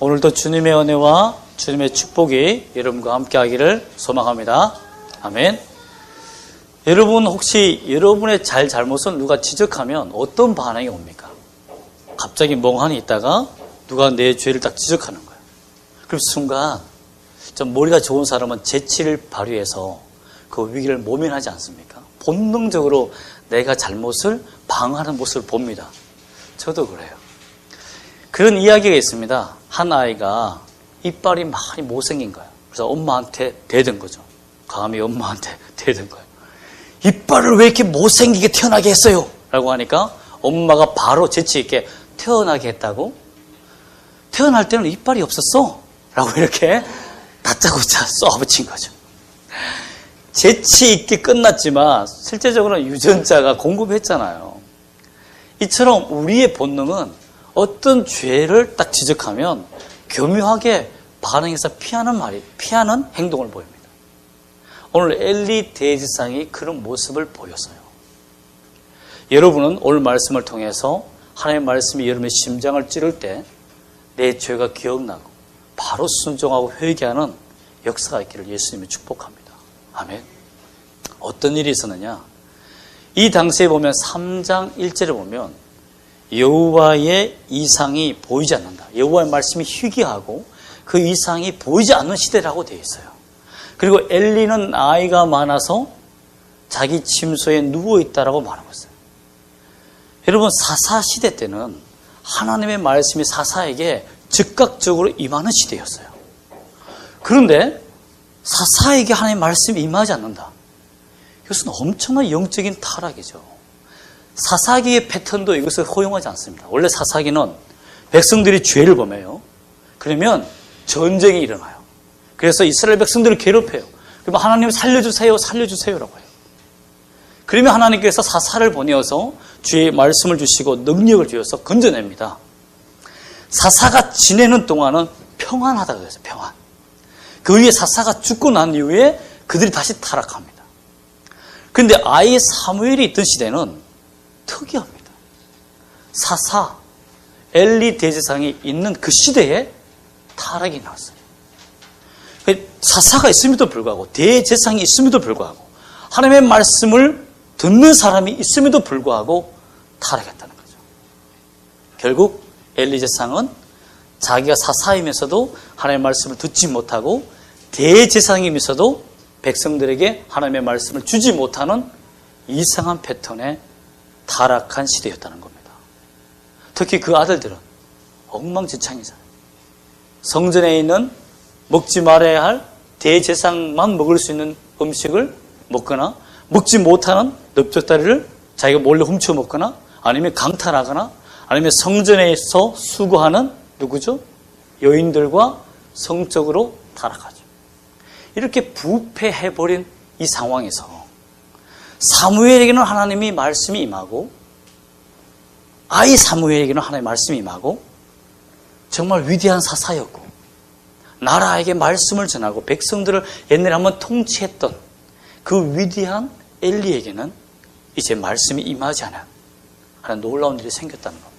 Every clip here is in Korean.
오늘도 주님의 은혜와 주님의 축복이 여러분과 함께 하기를 소망합니다. 아멘. 여러분 혹시 여러분의 잘못을 누가 지적하면 어떤 반응이 옵니까? 갑자기 멍하니 있다가 누가 내 죄를 딱 지적하는 거예요. 그럼 순간 좀 머리가 좋은 사람은 재치를 발휘해서 그 위기를 모면하지 않습니까? 본능적으로 내가 잘못을 방어하는 모습을 봅니다. 저도 그래요. 그런 이야기가 있습니다. 한 아이가 이빨이 많이 못생긴 거예요. 그래서 엄마한테 대든 거죠. 감히 엄마한테 대든 거예요. 이빨을 왜 이렇게 못생기게 태어나게 했어요? 라고 하니까 엄마가 바로 재치 있게 태어나게 했다고? 태어날 때는 이빨이 없었어? 라고 이렇게 다짜고짜 쏘아붙인 거죠. 재치 있게 끝났지만 실제적으로는 유전자가 공급했잖아요. 이처럼 우리의 본능은 어떤 죄를 딱 지적하면 교묘하게 반응해서 피하는 행동을 보입니다. 오늘 엘리 대제사장이 그런 모습을 보였어요. 여러분은 오늘 말씀을 통해서 하나님의 말씀이 여러분의 심장을 찌를 때 내 죄가 기억나고 바로 순종하고 회개하는 역사가 있기를 예수님이 축복합니다. 아멘. 어떤 일이 있었느냐? 이 당시에 보면 3장 1절에 보면 여호와의 이상이 보이지 않는다. 여호와의 말씀이 희귀하고 그 이상이 보이지 않는 시대라고 되어 있어요. 그리고 엘리는 나이가 많아서 자기 침소에 누워있다라고 말하고 있어요. 여러분 사사시대 때는 하나님의 말씀이 사사에게 즉각적으로 임하는 시대였어요. 그런데 사사에게 하나님의 말씀이 임하지 않는다. 이것은 엄청난 영적인 타락이죠. 사사기의 패턴도 이것을 허용하지 않습니다. 원래 사사기는 백성들이 죄를 범해요. 그러면 전쟁이 일어나요. 그래서 이스라엘 백성들을 괴롭혀요. 그러면 하나님 살려주세요, 살려주세요라고 해요. 그러면 하나님께서 사사를 보내어서 주의 말씀을 주시고 능력을 주셔서 건져냅니다. 사사가 지내는 동안은 평안하다고 그랬어요. 평안. 그 위에 사사가 죽고 난 이후에 그들이 다시 타락합니다. 그런데 아이 사무엘이 있던 시대는 특이합니다. 사사, 엘리 대제사장이 있는 그 시대에 타락이 났어요. 사사가 있음에도 불구하고 대제사장이 있음에도 불구하고 하나님의 말씀을 듣는 사람이 있음에도 불구하고 타락했다는 거죠. 결국 엘리 제사장은 자기가 사사이면서도 하나님의 말씀을 듣지 못하고 대제사장이면서도 백성들에게 하나님의 말씀을 주지 못하는 이상한 패턴의 타락한 시대였다는 겁니다. 특히 그 아들들은 엉망진창이잖아요. 성전에 있는 먹지 말아야 할 대제사장만 먹을 수 있는 음식을 먹거나 먹지 못하는 넓적다리를 자기가 몰래 훔쳐 먹거나 아니면 강탈하거나 아니면 성전에서 수고하는 누구죠? 여인들과 성적으로 타락하죠. 이렇게 부패해버린 이 상황에서 사무엘에게는 하나님이 말씀이 임하고 아이 사무엘에게는 하나님의 말씀이 임하고 정말 위대한 사사였고 나라에게 말씀을 전하고 백성들을 옛날에 한번 통치했던 그 위대한 엘리에게는 이제 말씀이 임하지 않아 하는 놀라운 일이 생겼다는 겁니다.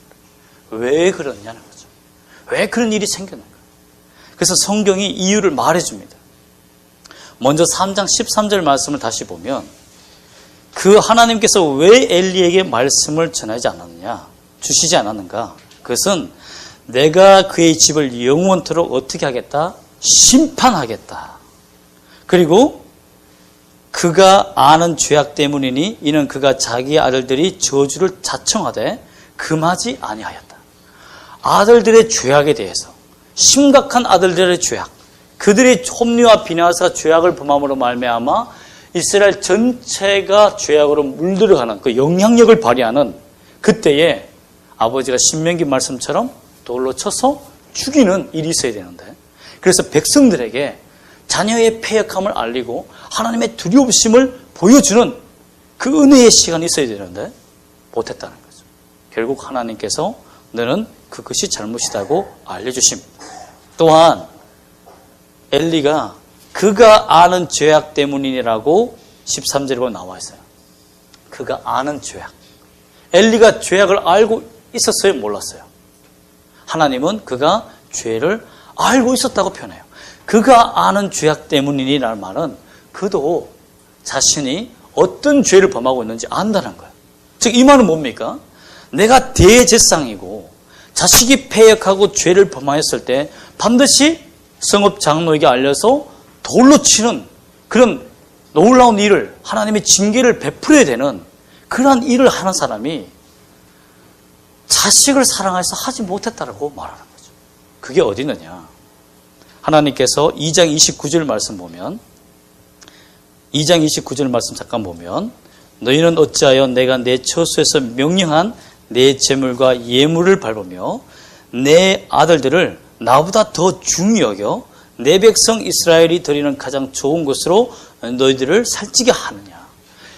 왜 그러냐는 거죠. 왜 그런 일이 생겼는가. 그래서 성경이 이유를 말해줍니다. 먼저 3장 13절 말씀을 다시 보면 그 하나님께서 왜 엘리에게 말씀을 전하지 않았느냐, 주시지 않았는가. 그것은 내가 그의 집을 영원토록 어떻게 하겠다? 심판하겠다. 그리고 그가 아는 죄악 때문이니 이는 그가 자기의 아들들이 저주를 자청하되 금하지 아니하였다. 아들들의 죄악에 대해서 심각한 아들들의 죄악, 그들의 홈리와 비나스가 죄악을 범함으로 말미암아 이스라엘 전체가 죄악으로 물들어가는 그 영향력을 발휘하는 그때에 아버지가 신명기 말씀처럼 돌로 쳐서 죽이는 일이 있어야 되는데, 그래서 백성들에게 자녀의 패역함을 알리고 하나님의 두려움심을 보여주는 그 은혜의 시간이 있어야 되는데 못했다는 거죠. 결국 하나님께서 너는 그것이 잘못이라고 알려주십니다. 또한 엘리가 그가 아는 죄악 때문이라고 13절에 보면 나와 있어요. 그가 아는 죄악. 엘리가 죄악을 알고 있었어요? 몰랐어요? 하나님은 그가 죄를 알고 있었다고 표현해요. 그가 아는 죄악 때문이니라는 말은 그도 자신이 어떤 죄를 범하고 있는지 안다는 거예요. 즉 이 말은 뭡니까? 내가 대제사장이고 자식이 패역하고 죄를 범하였을 때 반드시 성읍 장로에게 알려서 돌로 치는 그런 놀라운 일을, 하나님의 징계를 베풀어야 되는 그러한 일을 하는 사람이 자식을 사랑해서 하지 못했다라고 말하는 거죠. 그게 어디 있느냐? 하나님께서 2장 29절 말씀 보면, 2장 29절 말씀 잠깐 보면, 너희는 어찌하여 내가 내 처소에서 명령한 내 재물과 예물을 밟으며 내 아들들을 나보다 더 중히 여겨 내 백성 이스라엘이 드리는 가장 좋은 것으로 너희들을 살찌게 하느냐.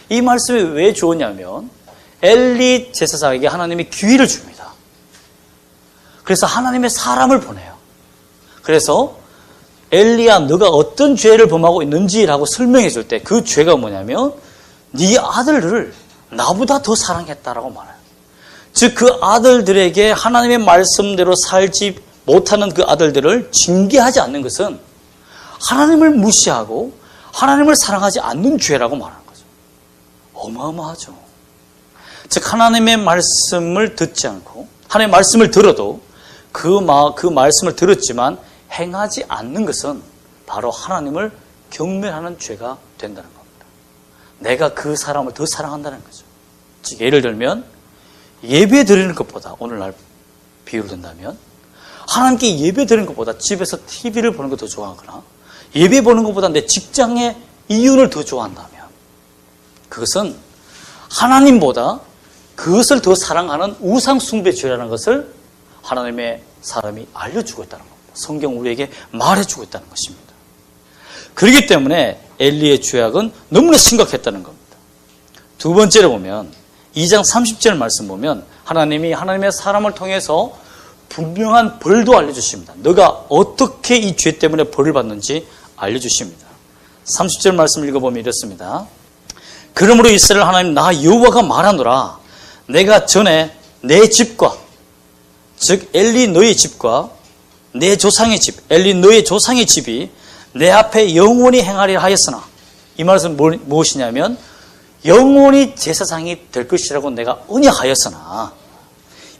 이 말씀이 왜 좋으냐면 엘리 제사장에게 하나님이 기회를 줍니다. 그래서 하나님의 사람을 보내요. 그래서 엘리야 너가 어떤 죄를 범하고 있는지라고 설명해 줄 때 그 죄가 뭐냐면 네 아들들을 나보다 더 사랑했다라고 말해요. 즉 그 아들들에게 하나님의 말씀대로 살지 못하는 그 아들들을 징계하지 않는 것은 하나님을 무시하고 하나님을 사랑하지 않는 죄라고 말하는 거죠. 어마어마하죠. 즉 하나님의 말씀을 듣지 않고 하나님의 말씀을 들어도 그 말씀을 들었지만 행하지 않는 것은 바로 하나님을 경멸하는 죄가 된다는 겁니다. 내가 그 사람을 더 사랑한다는 거죠. 즉 예를 들면 예배 드리는 것보다, 오늘날 비유를 든다면 하나님께 예배 드리는 것보다 집에서 TV를 보는 것 더 좋아하거나 예배 보는 것보다 내 직장의 이윤을 더 좋아한다면 그것은 하나님보다 그것을 더 사랑하는 우상숭배죄라는 것을 하나님의 사람이 알려주고 있다는 겁니다. 성경 우리에게 말해주고 있다는 것입니다. 그렇기 때문에 엘리의 죄악은 너무나 심각했다는 겁니다. 두 번째로 보면 2장 30절 말씀 보면 하나님이 하나님의 사람을 통해서 분명한 벌도 알려주십니다. 너가 어떻게 이 죄 때문에 벌을 받는지 알려주십니다. 30절 말씀 읽어보면 이렇습니다. 그러므로 이스라엘 하나님 나 여호와가 말하노라 내가 전에 내 집과 즉 엘리 너의 집과 내 조상의 집 엘리 너의 조상의 집이 내 앞에 영원히 행하리라 하였으나 이 말씀은 무엇이냐면 영원히 제사장이 될 것이라고 내가 언약하였으나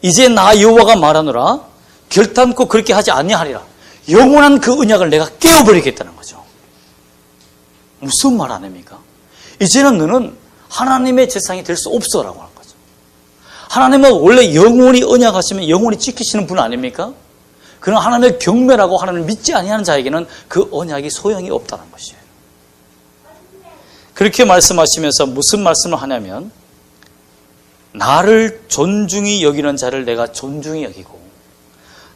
이제 나 여호와가 말하노라 결단코 그렇게 하지 아니하리라. 영원한 그 언약을 내가 깨어버리겠다는 거죠. 무슨 말 아닙니까? 이제는 너는 하나님의 제사장이 될 수 없어라고 하는 거죠. 하나님은 원래 영원히 언약하시면 영원히 지키시는 분 아닙니까? 그러나 하나님을 경멸하고 하나님을 믿지 아니하는 자에게는 그 언약이 소용이 없다는 것이에요. 그렇게 말씀하시면서 무슨 말씀을 하냐면 나를 존중히 여기는 자를 내가 존중히 여기고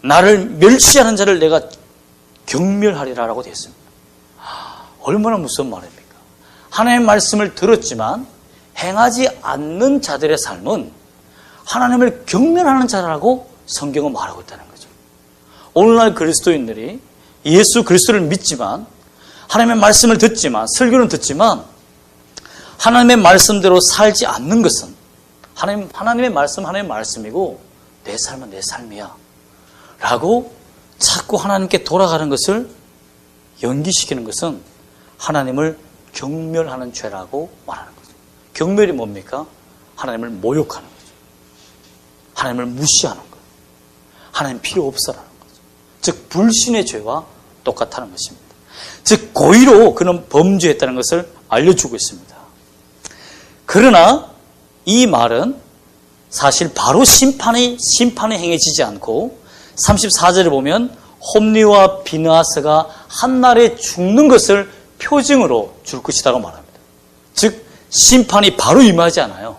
나를 멸시하는 자를 내가 경멸하리라라고 되어 있습니다. 얼마나 무서운 말입니까? 하나님의 말씀을 들었지만 행하지 않는 자들의 삶은 하나님을 경멸하는 자라고 성경은 말하고 있다는 거죠. 오늘날 그리스도인들이 예수 그리스도를 믿지만 하나님의 말씀을 듣지만 설교는 듣지만 하나님의 말씀대로 살지 않는 것은 하나님의 말씀 하나님의 말씀이고 내 삶은 내 삶이야 라고 자꾸 하나님께 돌아가는 것을 연기시키는 것은 하나님을 경멸하는 죄라고 말하는 거죠. 경멸이 뭡니까? 하나님을 모욕하는 거죠. 하나님을 무시하는 거예요. 하나님 필요 없어라는 거죠. 즉 불신의 죄와 똑같다는 것입니다. 즉 고의로 그는 범죄했다는 것을 알려주고 있습니다. 그러나 이 말은 사실 바로 심판이 행해지지 않고 34절에 보면 홈리와 비느하스가 한날에 죽는 것을 표징으로 줄 것이라고 말합니다. 즉 심판이 바로 임하지 않아요.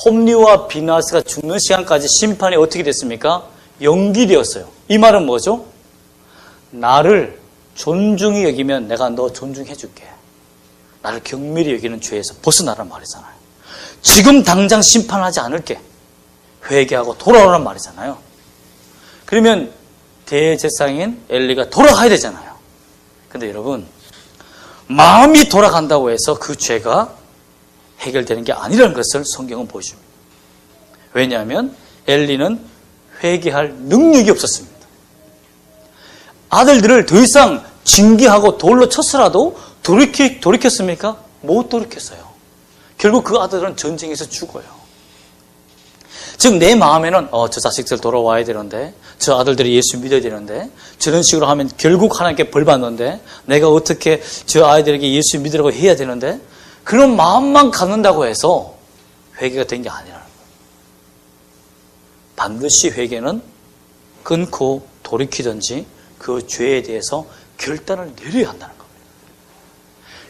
홈리와 비느하스가 죽는 시간까지 심판이 어떻게 됐습니까? 연기되었어요. 이 말은 뭐죠? 나를 존중히 여기면 내가 너 존중해 줄게. 나를 경멸히 여기는 죄에서 벗어나란 말이잖아요. 지금 당장 심판하지 않을게. 회개하고 돌아오란 말이잖아요. 그러면 대제사장인 엘리가 돌아가야 되잖아요. 근데 여러분 마음이 돌아간다고 해서 그 죄가 해결되는 게 아니라는 것을 성경은 보여줍니다. 왜냐하면 엘리는 회개할 능력이 없었습니다. 아들들을 더 이상 징계하고 돌로 쳤으라도 돌이켰습니까? 못 돌이켰어요. 결국 그 아들은 전쟁에서 죽어요. 즉 내 마음에는 저 자식들 돌아와야 되는데, 저 아들들이 예수 믿어야 되는데, 저런 식으로 하면 결국 하나님께 벌 받는데, 내가 어떻게 저 아이들에게 예수 믿으라고 해야 되는데, 그런 마음만 갖는다고 해서 회개가 된 게 아니라는 거예요. 반드시 회개는 끊고 돌이키든지 그 죄에 대해서 결단을 내려야 한다는 겁니다.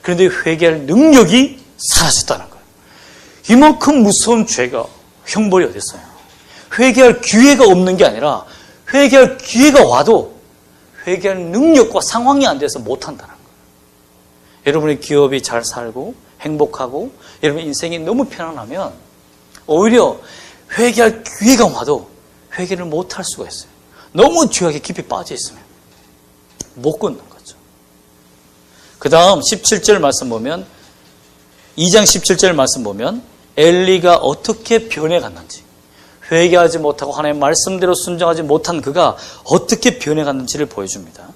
그런데 회개할 능력이 사라졌다는 거예요. 이만큼 무서운 죄가 형벌이 어디 있어요? 회개할 기회가 없는 게 아니라 회개할 기회가 와도 회개할 능력과 상황이 안 돼서 못한다는 거예요. 여러분의 기업이 잘 살고 행복하고 여러분 인생이 너무 편안하면 오히려 회개할 기회가 와도 회개를 못할 수가 있어요. 너무 죄악에 깊이 빠져 있으면 못 끊는 거죠. 그 다음 17절 말씀 보면 2장 17절 말씀 보면 엘리가 어떻게 변해갔는지, 회개하지 못하고 하나님의 말씀대로 순종하지 못한 그가 어떻게 변해갔는지를 보여줍니다.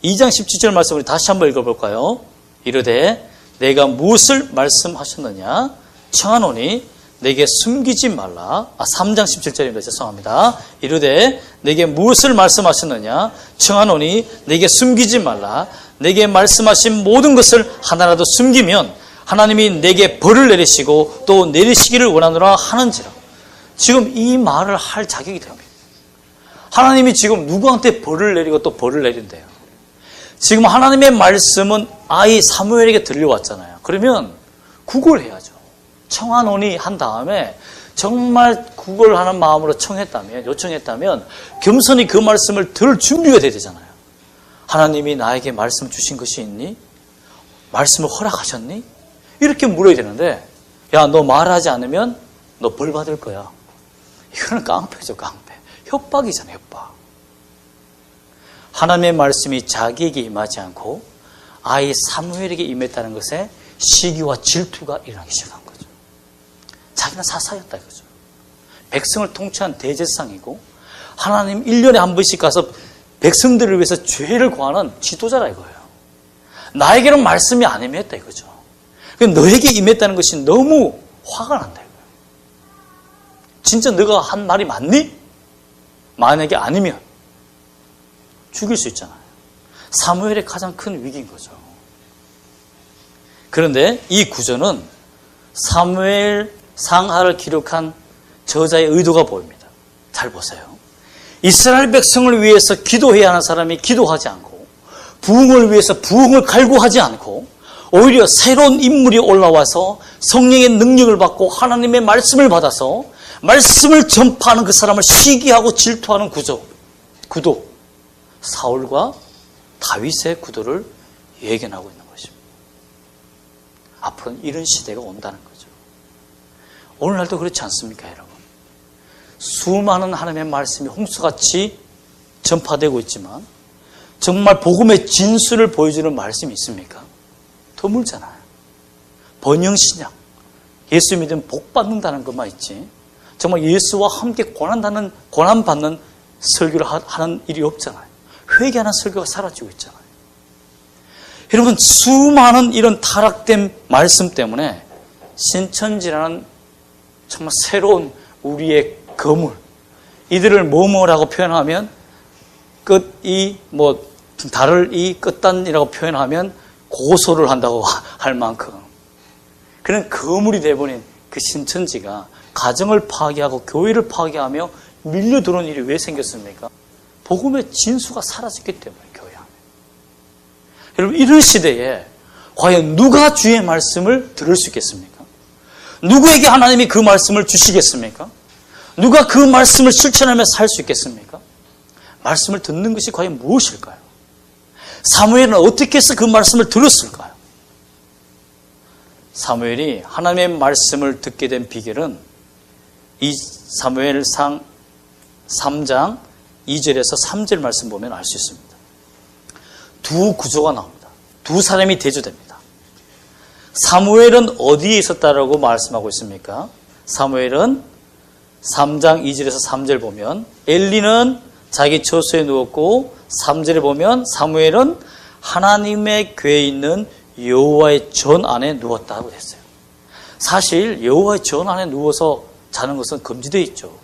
2장 17절 말씀 우리 다시 한번 읽어볼까요? 이르되 내가 무엇을 말씀하셨느냐 청하노니 내게 숨기지 말라. 3장 17절입니다. 죄송합니다. 이르되 내게 무엇을 말씀하셨느냐 청하노니 내게 숨기지 말라. 내게 말씀하신 모든 것을 하나라도 숨기면 하나님이 내게 벌을 내리시고 또 내리시기를 원하노라 하는지라. 지금 이 말을 할 자격이 됩니다. 하나님이 지금 누구한테 벌을 내리고 또 벌을 내린대요. 지금 하나님의 말씀은 아이 사무엘에게 들려왔잖아요. 그러면 구걸해야죠. 청하노니 한 다음에 정말 구걸하는 마음으로 요청했다면 겸손히 그 말씀을 들을 준비가 돼야 되잖아요. 하나님이 나에게 말씀 주신 것이 있니? 말씀을 허락하셨니? 이렇게 물어야 되는데, 야, 너 말하지 않으면 너 벌 받을 거야. 이거는 깡패죠, 깡패. 협박이잖아요, 협박. 하나님의 말씀이 자기에게 임하지 않고 아이 사무엘에게 임했다는 것에 시기와 질투가 일어나기 시작한 거죠. 자기는 사사였다 이거죠. 백성을 통치한 대제사장이고 하나님 1년에 한 번씩 가서 백성들을 위해서 죄를 구하는 지도자라 이거예요. 나에게는 말씀이 안 임했다 이거죠. 너에게 임했다는 것이 너무 화가 난다 이거예요. 진짜 너가 한 말이 맞니? 만약에 아니면 죽일 수 있잖아요. 사무엘의 가장 큰 위기인 거죠. 그런데 이 구절은 사무엘 상하를 기록한 저자의 의도가 보입니다. 잘 보세요. 이스라엘 백성을 위해서 기도해야 하는 사람이 기도하지 않고 부흥을 위해서 부흥을 갈구하지 않고 오히려 새로운 인물이 올라와서 성령의 능력을 받고 하나님의 말씀을 받아서 말씀을 전파하는 그 사람을 시기하고 질투하는 구도. 사울과 다윗의 구도를 예견하고 있는 것입니다. 앞으로는 이런 시대가 온다는 거죠. 오늘날도 그렇지 않습니까, 여러분? 수많은 하나님의 말씀이 홍수같이 전파되고 있지만 정말 복음의 진수를 보여주는 말씀이 있습니까? 드물잖아요. 번영신약, 예수 믿으면 복 받는다는 것만 있지 정말 예수와 함께 고난받는 설교를 하는 일이 없잖아요. 회개하는 설교가 사라지고 있잖아요. 여러분, 수많은 이런 타락된 말씀 때문에 신천지라는 정말 새로운 우리의 거물, 이들을 뭐뭐라고 표현하면 달을 이 끝단이라고 표현하면 고소를 한다고 할 만큼 그런 거물이 되어버린 그 신천지가 가정을 파괴하고 교회를 파괴하며 밀려 들어온 일이 왜 생겼습니까? 복음의 진수가 사라졌기 때문에 교회 안에. 여러분, 이런 시대에 과연 누가 주의 말씀을 들을 수 있겠습니까? 누구에게 하나님이 그 말씀을 주시겠습니까? 누가 그 말씀을 실천하며 살 수 있겠습니까? 말씀을 듣는 것이 과연 무엇일까요? 사무엘은 어떻게 해서 그 말씀을 들었을까요? 사무엘이 하나님의 말씀을 듣게 된 비결은 이 사무엘상 3장 2절에서 3절 말씀 보면 알 수 있습니다. 두 구조가 나옵니다. 두 사람이 대조됩니다. 사무엘은 어디에 있었다라고 말씀하고 있습니까? 사무엘은 3장 2절에서 3절 보면 엘리는 자기 처소에 누웠고 3절에 보면 사무엘은 하나님의 궤에 있는 여호와의 전 안에 누웠다고 했어요. 사실 여호와의 전 안에 누워서 자는 것은 금지되어 있죠.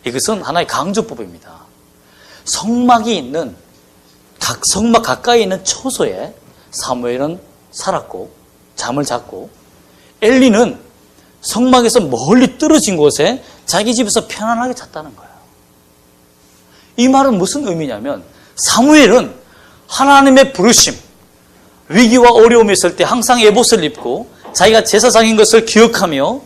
이것은 하나의 강조법입니다. 성막이 있는 성막 가까이 있는 처소에 사무엘은 살았고 잠을 잤고, 엘리는 성막에서 멀리 떨어진 곳에 자기 집에서 편안하게 잤다는 거예요. 이 말은 무슨 의미냐면 사무엘은 하나님의 부르심, 위기와 어려움이 있을 때 항상 에봇을 입고 자기가 제사장인 것을 기억하며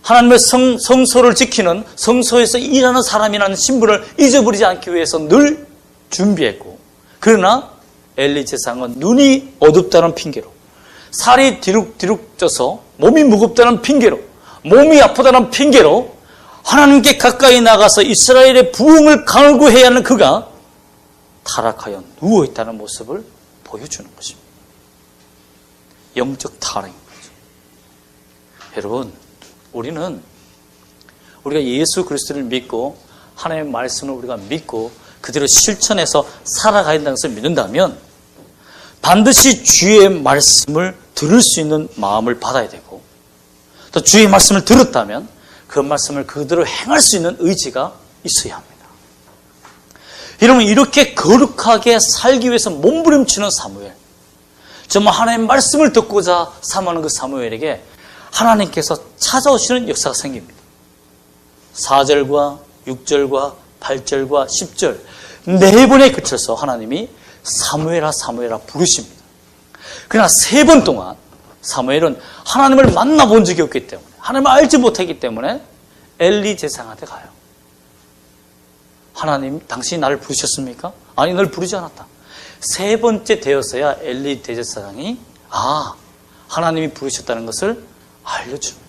하나님의 성소를 지키는, 성소에서 일하는 사람이라는 신분을 잊어버리지 않기 위해서 늘 준비했고, 그러나 엘리 제사장은 눈이 어둡다는 핑계로, 살이 뒤룩뒤룩 쪄서 몸이 무겁다는 핑계로, 몸이 아프다는 핑계로 하나님께 가까이 나가서 이스라엘의 부흥을 강구해야 하는 그가 타락하여 누워있다는 모습을 보여주는 것입니다. 영적 타락인 거죠. 여러분, 우리가 예수 그리스도를 믿고 하나님의 말씀을 우리가 믿고 그대로 실천해서 살아가야 된다는 것을 믿는다면 반드시 주의 말씀을 들을 수 있는 마음을 받아야 되고, 또 주의 말씀을 들었다면 그 말씀을 그대로 행할 수 있는 의지가 있어야 합니다. 여러분, 이렇게 거룩하게 살기 위해서 몸부림치는 사무엘, 정말 하나님의 말씀을 듣고자 삼하는 그 사무엘에게 하나님께서 찾아오시는 역사가 생깁니다. 4절과 6절과 8절과 10절 4번에 그쳐서 하나님이 사무엘아 사무엘아 부르십니다. 그러나 3번 동안 사무엘은 하나님을 만나본 적이 없기 때문에, 하나님을 알지 못했기 때문에 엘리 제사장한테 가요. 하나님, 당신이 나를 부르셨습니까? 아니, 널 부르지 않았다. 3번째 되어서야 엘리 대제사장이 하나님이 부르셨다는 것을 알려줍니다.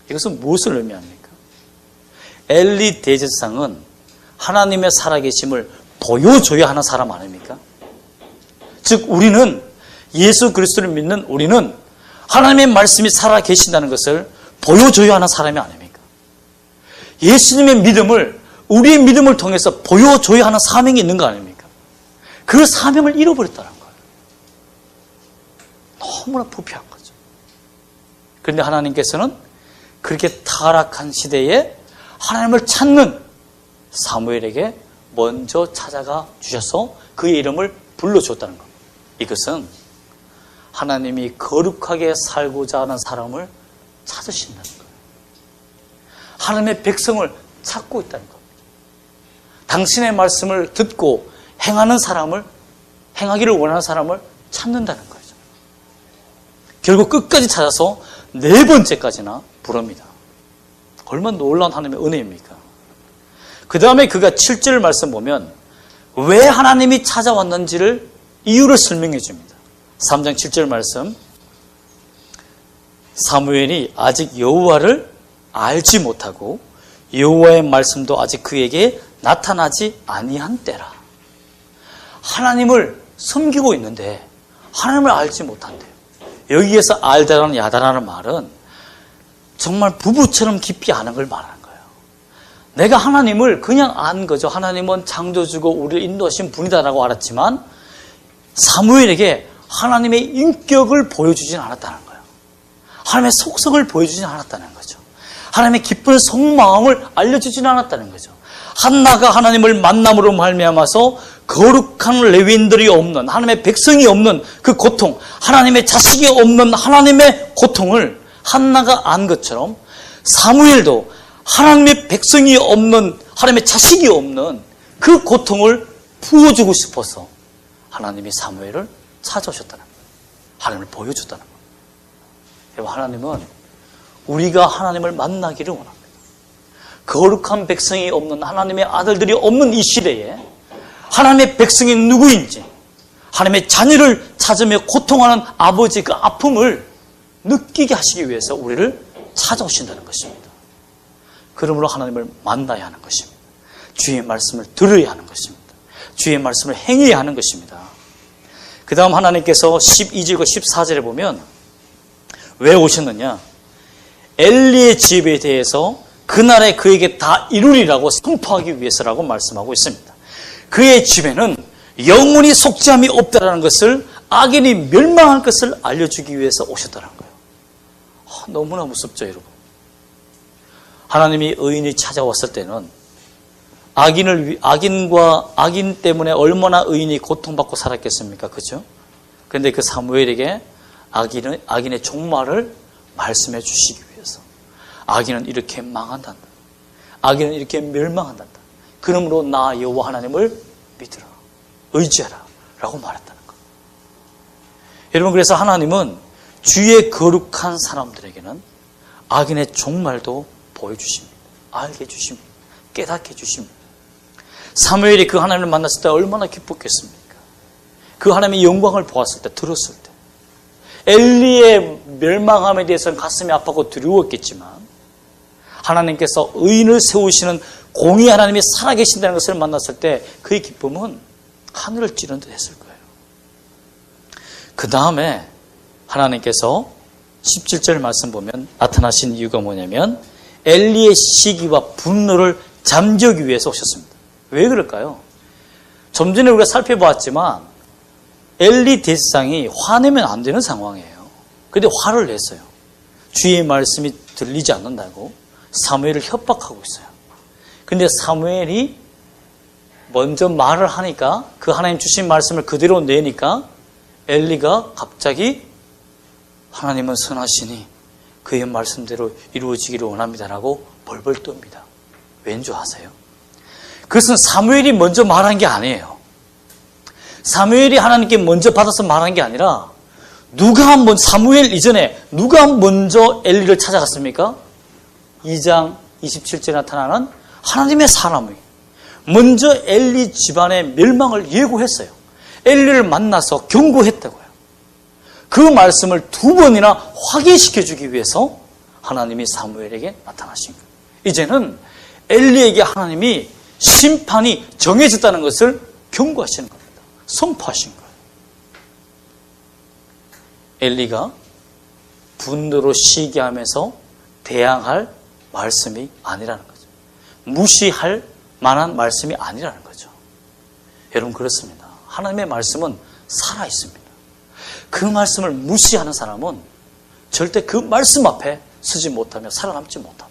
이것은 무엇을 의미합니까? 엘리 대제사장은 하나님의 살아계심을 보여줘야 하는 사람 아닙니까? 즉 우리는, 예수 그리스도를 믿는 우리는 하나님의 말씀이 살아계신다는 것을 보여줘야 하는 사람이 아닙니까? 예수님의 믿음을, 우리의 믿음을 통해서 보여줘야 하는 사명이 있는 거 아닙니까? 그 사명을 잃어버렸다는 거예요. 너무나 부패한 거죠. 그런데 하나님께서는 그렇게 타락한 시대에 하나님을 찾는 사무엘에게 먼저 찾아가 주셔서 그의 이름을 불러줬다는 겁니다. 이것은 하나님이 거룩하게 살고자 하는 사람을 찾으신다는 거예요. 하나님의 백성을 찾고 있다는 겁니다. 당신의 말씀을 듣고 행하는 사람을, 행하기를 원하는 사람을 찾는다는 거죠. 결국 끝까지 찾아서 4번째까지나 부릅니다. 얼마나 놀라운 하나님의 은혜입니까? 그 다음에 그가 7절 말씀 보면 왜 하나님이 찾아왔는지를, 이유를 설명해 줍니다. 3장 7절 말씀, 사무엘이 아직 여호와를 알지 못하고 여호와의 말씀도 아직 그에게 나타나지 아니한 때라. 하나님을 섬기고 있는데 하나님을 알지 못한대요. 여기에서 알다라는 야다라는 말은 정말 부부처럼 깊이 아는 걸 말하는 거예요. 내가 하나님을 그냥 안 거죠. 하나님은 창조주고 우리를 인도하신 분이다라고 알았지만 사무엘에게 하나님의 인격을 보여주진 않았다는 거예요. 하나님의 속성을 보여주진 않았다는 거죠. 하나님의 깊은 속마음을 알려주진 않았다는 거죠. 한나가 하나님을 만남으로 말미암아서 거룩한 레위인들이 없는, 하나님의 백성이 없는 그 고통, 하나님의 자식이 없는 하나님의 고통을 한나가 안 것처럼 사무엘도 하나님의 백성이 없는, 하나님의 자식이 없는 그 고통을 부어주고 싶어서 하나님이 사무엘을 찾아오셨다는 거예요. 하나님을 보여줬다는 거예요. 하나님은 우리가 하나님을 만나기를 원합니다. 거룩한 백성이 없는, 하나님의 아들들이 없는 이 시대에 하나님의 백성이 누구인지, 하나님의 자녀를 찾으며 고통하는 아버지 그 아픔을 느끼게 하시기 위해서 우리를 찾아오신다는 것입니다. 그러므로 하나님을 만나야 하는 것입니다. 주의 말씀을 들어야 하는 것입니다. 주의 말씀을 행해야 하는 것입니다. 그 다음 하나님께서 12절과 14절에 보면 왜 오셨느냐? 엘리의 집에 대해서 그날에 그에게 다 이루리라고 선포하기 위해서라고 말씀하고 있습니다. 그의 집에는 영원히 속죄함이 없다라는 것을, 악인이 멸망할 것을 알려주기 위해서 오셨다는 거예요. 너무나 무섭죠, 여러분. 하나님이 의인이 찾아왔을 때는 악인 때문에 얼마나 의인이 고통받고 살았겠습니까? 그죠? 그런데 그 사무엘에게 악인의 종말을 말씀해 주시기 위해서, 악인은 이렇게 망한단다, 악인은 이렇게 멸망한단다, 그러므로 나 여호와 하나님을 믿으라, 의지하라 라고 말했다는 것. 여러분, 그래서 하나님은 주의 거룩한 사람들에게는 악인의 종말도 보여주십니다. 알게 해주십니다. 깨닫게 해주십니다. 사무엘이 그 하나님을 만났을 때 얼마나 기뻤겠습니까? 그 하나님의 영광을 보았을 때, 들었을 때. 엘리의 멸망함에 대해서는 가슴이 아프고 두려웠겠지만, 하나님께서 의인을 세우시는 공의 하나님이 살아계신다는 것을 만났을 때 그의 기쁨은 하늘을 찌른 듯 했을 거예요. 그 다음에 하나님께서 17절 말씀 보면 나타나신 이유가 뭐냐면, 엘리의 시기와 분노를 잠재우기 위해서 오셨습니다. 왜 그럴까요? 좀 전에 우리가 살펴보았지만 엘리 대제사장이 화내면 안 되는 상황이에요. 그런데 화를 냈어요. 주의 말씀이 들리지 않는다고 사무엘을 협박하고 있어요. 그런데 사무엘이 먼저 말을 하니까, 그 하나님 주신 말씀을 그대로 내니까 엘리가 갑자기 하나님은 선하시니 그의 말씀대로 이루어지기를 원합니다라고 벌벌 떱니다. 왠 줄 아세요? 그것은 사무엘이 먼저 말한 게 아니에요. 사무엘이 하나님께 먼저 받아서 말한 게 아니라, 사무엘 이전에 누가 먼저 엘리를 찾아갔습니까? 2장 27절에 나타나는 하나님의 사람이 먼저 엘리 집안의 멸망을 예고했어요. 엘리를 만나서 경고했다고요. 그 말씀을 2번이나 확인시켜주기 위해서 하나님이 사무엘에게 나타나신 거예요. 이제는 엘리에게 하나님이 심판이 정해졌다는 것을 경고하시는 겁니다. 선포하신 거예요. 엘리가 분노로 시기하면서 대항할 말씀이 아니라는 거죠. 무시할 만한 말씀이 아니라는 거죠. 여러분, 그렇습니다. 하나님의 말씀은 살아있습니다. 그 말씀을 무시하는 사람은 절대 그 말씀 앞에 서지 못하며 살아남지 못합니다.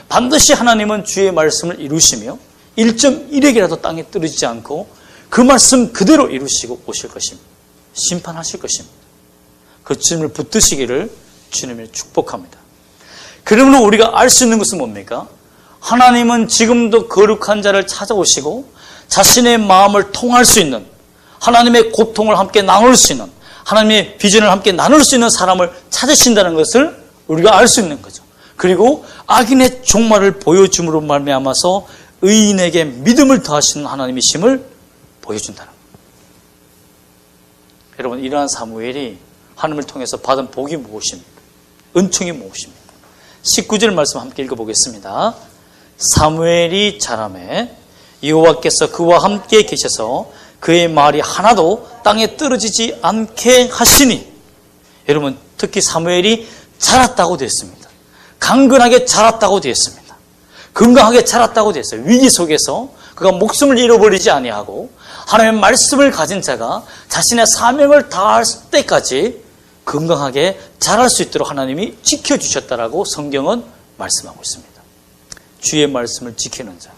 반드시 하나님은 주의 말씀을 이루시며 1.1핵이라도 땅에 떨어지지 않고 그 말씀 그대로 이루시고 오실 것입니다. 심판하실 것입니다. 그 주님을 붙드시기를 주님을 축복합니다. 그러므로 우리가 알 수 있는 것은 뭡니까? 하나님은 지금도 거룩한 자를 찾아오시고 자신의 마음을 통할 수 있는, 하나님의 고통을 함께 나눌 수 있는, 하나님의 비전을 함께 나눌 수 있는 사람을 찾으신다는 것을 우리가 알 수 있는 거죠. 그리고 악인의 종말을 보여줌으로 말미암아서 의인에게 믿음을 더하시는 하나님이심을 보여준다는 거예요. 여러분, 이러한 사무엘이 하나님을 통해서 받은 복이 무엇입니까? 은총이 무엇입니까? 19절 말씀 함께 읽어보겠습니다. 사무엘이 자라매 여호와께서 그와 함께 계셔서 그의 말이 하나도 땅에 떨어지지 않게 하시니. 여러분, 특히 사무엘이 자랐다고 되어 있습니다. 강건하게 자랐다고 되어 있습니다. 건강하게 자랐다고 되어 있어요. 위기 속에서 그가 목숨을 잃어버리지 아니하고 하나님의 말씀을 가진 자가 자신의 사명을 다할 때까지 건강하게 자랄 수 있도록 하나님이 지켜주셨다라고 성경은 말씀하고 있습니다. 주의 말씀을 지키는 자,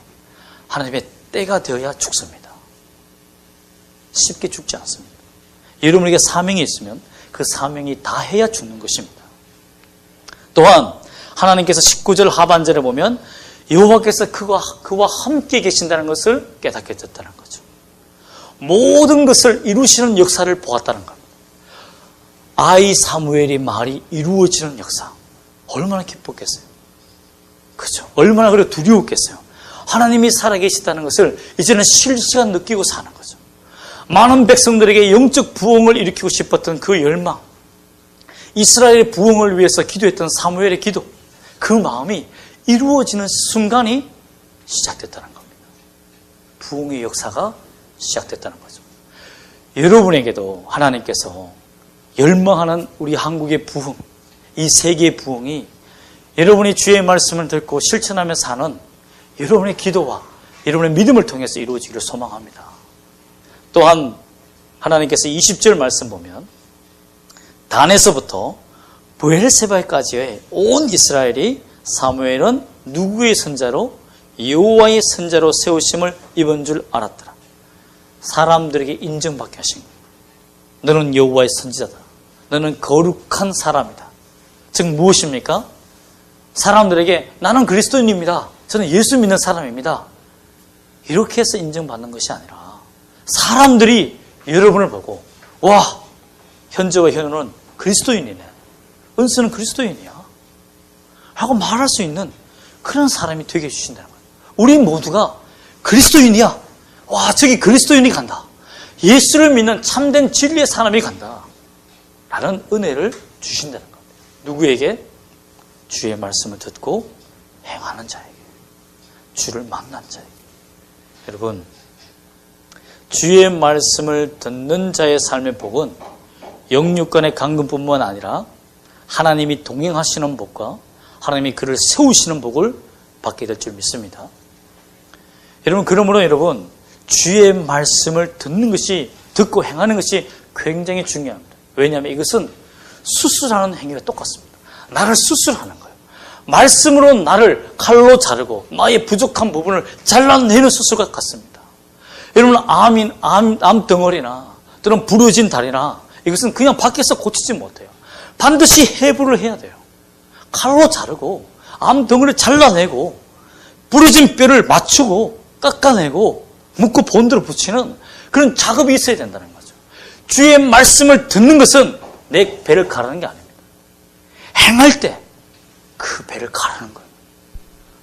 하나님의 때가 되어야 죽습니다. 쉽게 죽지 않습니다. 여러분에게 사명이 있으면 그 사명이 다 해야 죽는 것입니다. 또한 하나님께서 19절 하반절에 보면 여호와께서 그와 함께 계신다는 것을 깨닫게 됐다는 거죠. 모든 것을 이루시는 역사를 보았다는 겁니다. 아이 사무엘이 말이 이루어지는 역사, 얼마나 기뻤겠어요. 그죠? 얼마나 그래 두려웠겠어요. 하나님이 살아계시다는 것을 이제는 실시간 느끼고 사는 거죠. 많은 백성들에게 영적 부흥을 일으키고 싶었던 그 열망, 이스라엘의 부흥을 위해서 기도했던 사무엘의 기도, 그 마음이 이루어지는 순간이 시작됐다는 겁니다. 부흥의 역사가 시작됐다는 거죠. 여러분에게도 하나님께서 열망하는 우리 한국의 부흥, 이 세계의 부흥이 여러분이 주의 말씀을 듣고 실천하며 사는 여러분의 기도와 여러분의 믿음을 통해서 이루어지기를 소망합니다. 또한 하나님께서 20절 말씀 보면 단에서부터 브엘세바까지의 온 이스라엘이 사무엘은 누구의 선자로 여호와의 선자로 세우심을 입은 줄 알았더라. 사람들에게 인정받게 하신 거예요. 너는 여호와의 선지자다. 너는 거룩한 사람이다. 즉 무엇입니까? 사람들에게 나는 그리스도인입니다. 저는 예수 믿는 사람입니다. 이렇게 해서 인정받는 것이 아니라 사람들이 여러분을 보고 와, 현재와 현우는 그리스도인이네. 은수는 그리스도인이야. 하고 말할 수 있는 그런 사람이 되게 해주신다는 거예요. 우리 모두가 그리스도인이야. 와, 저기 그리스도인이 간다. 예수를 믿는 참된 진리의 사람이 간다. 라는 은혜를 주신다는 겁니다. 누구에게? 주의 말씀을 듣고 행하는 자에게. 주를 만난 자에게. 여러분, 주의 말씀을 듣는 자의 삶의 복은 영육간의 강건뿐만 아니라 하나님이 동행하시는 복과 하나님이 그를 세우시는 복을 받게 될 줄 믿습니다. 여러분, 그러므로 여러분, 주의 말씀을 듣는 것이, 듣고 행하는 것이 굉장히 중요합니다. 왜냐하면 이것은 수술하는 행위가 똑같습니다. 나를 수술하는 거예요. 말씀으로 나를 칼로 자르고 나의 부족한 부분을 잘라내는 수술과 같습니다. 여러분, 암 덩어리나 또는 부러진 다리나 이것은 그냥 밖에서 고치지 못해요. 반드시 해부를 해야 돼요. 칼로 자르고 암 덩어리를 잘라내고 부러진 뼈를 맞추고 깎아내고 묶고 본드로 붙이는 그런 작업이 있어야 된다는 거죠. 주의 말씀을 듣는 것은 내 배를 가르는 게 아닙니다. 행할 때 그 배를 가르는 거예요.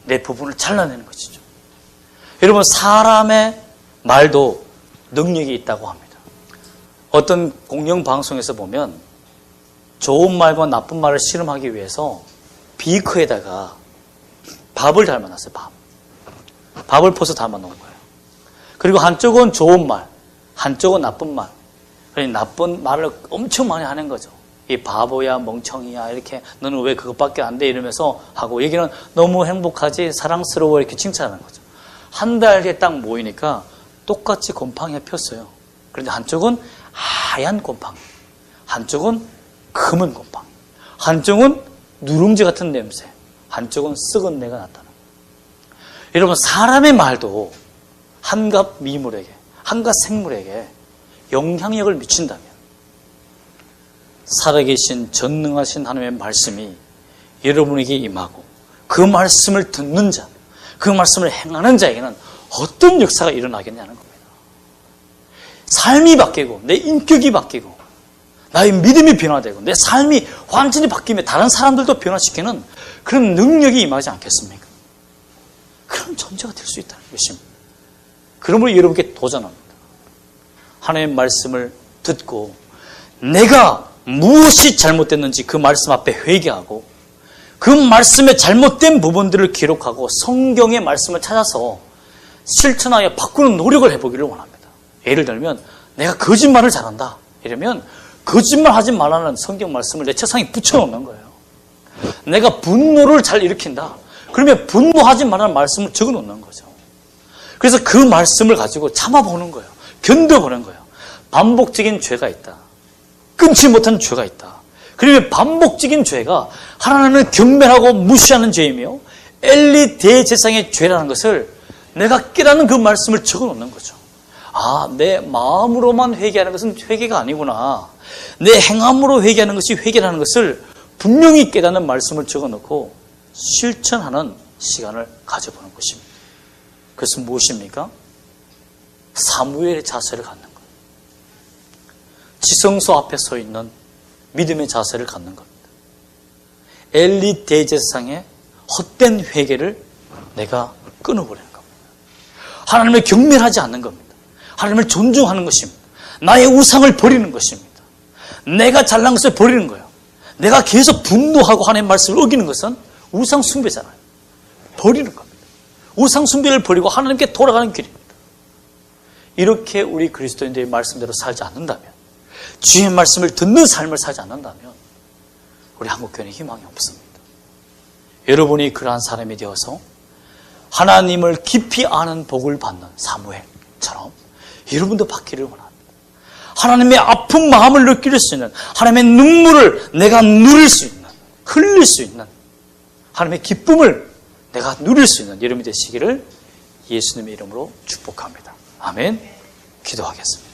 내 부분을 잘라내는 것이죠. 여러분, 사람의 말도 능력이 있다고 합니다. 어떤 공영방송에서 보면 좋은 말과 나쁜 말을 실험하기 위해서 비커에다가 밥을 담아놨어요. 밥을 퍼서 담아놓은 거예요. 그리고 한쪽은 좋은 말, 한쪽은 나쁜 말. 그러니까 나쁜 말을 엄청 많이 하는 거죠. 이 바보야, 멍청이야, 이렇게 너는 왜 그것밖에 안 돼? 이러면서 하고, 여기는 너무 행복하지, 사랑스러워, 이렇게 칭찬하는 거죠. 한 달 뒤에 딱 모이니까 똑같이 곰팡이가 폈어요. 그런데 한쪽은 하얀 곰팡이, 한쪽은 검은 곰팡이, 한쪽은 누룽지 같은 냄새, 한쪽은 썩은 내가 나타나는 거예요. 여러분, 사람의 말도 한갓 미물에게, 한갓 생물에게 영향력을 미친다면 살아계신 전능하신 하나님의 말씀이 여러분에게 임하고 그 말씀을 듣는 자, 그 말씀을 행하는 자에게는 어떤 역사가 일어나겠냐는 겁니다. 삶이 바뀌고 내 인격이 바뀌고 나의 믿음이 변화되고 내 삶이 완전히 바뀌며 다른 사람들도 변화시키는 그런 능력이 임하지 않겠습니까? 그런 존재가 될 수 있다는 것입니다. 그러므로 여러분께 도전합니다. 하나님의 말씀을 듣고 내가 무엇이 잘못됐는지 그 말씀 앞에 회개하고 그 말씀의 잘못된 부분들을 기록하고 성경의 말씀을 찾아서 실천하여 바꾸는 노력을 해보기를 원합니다. 예를 들면 내가 거짓말을 잘한다 이러면 거짓말 하지 말라는 성경 말씀을 내 책상에 붙여놓는 거예요. 내가 분노를 잘 일으킨다 그러면 분노하지 말라는 말씀을 적어놓는 거죠. 그래서 그 말씀을 가지고 참아보는 거예요. 견뎌보는 거예요. 반복적인 죄가 있다. 끊지 못한 죄가 있다. 그러면 반복적인 죄가 하나님을 경멸하고 무시하는 죄이며 엘리 대제사장의 죄라는 것을 내가 깨닫는 그 말씀을 적어놓는 거죠. 아, 내 마음으로만 회개하는 것은 회개가 아니구나. 내 행함으로 회개하는 것이 회개라는 것을 분명히 깨닫는 말씀을 적어놓고 실천하는 시간을 가져보는 것입니다. 그것은 무엇입니까? 사무엘의 자세를 갖는 것. 지성소 앞에 서 있는 믿음의 자세를 갖는 겁니다. 엘리 대제사장의 헛된 회개를 내가 끊어버리는 겁니다. 하나님을 경멸하지 않는 겁니다. 하나님을 존중하는 것입니다. 나의 우상을 버리는 것입니다. 내가 잘난 것을 버리는 거예요. 내가 계속 분노하고 하나님의 말씀을 어기는 것은 우상 숭배잖아요. 버리는 겁니다. 우상 숭배를 버리고 하나님께 돌아가는 길입니다. 이렇게 우리 그리스도인들의 말씀대로 살지 않는다면, 주의 말씀을 듣는 삶을 살지 않는다면 우리 한국교회는 희망이 없습니다. 여러분이 그러한 사람이 되어서 하나님을 깊이 아는 복을 받는 사무엘처럼 여러분도 받기를 원합니다. 하나님의 아픈 마음을 느낄 수 있는, 하나님의 눈물을 내가 누릴 수 있는, 흘릴 수 있는, 하나님의 기쁨을 내가 누릴 수 있는 여러분이 되시기를 예수님의 이름으로 축복합니다. 아멘. 기도하겠습니다.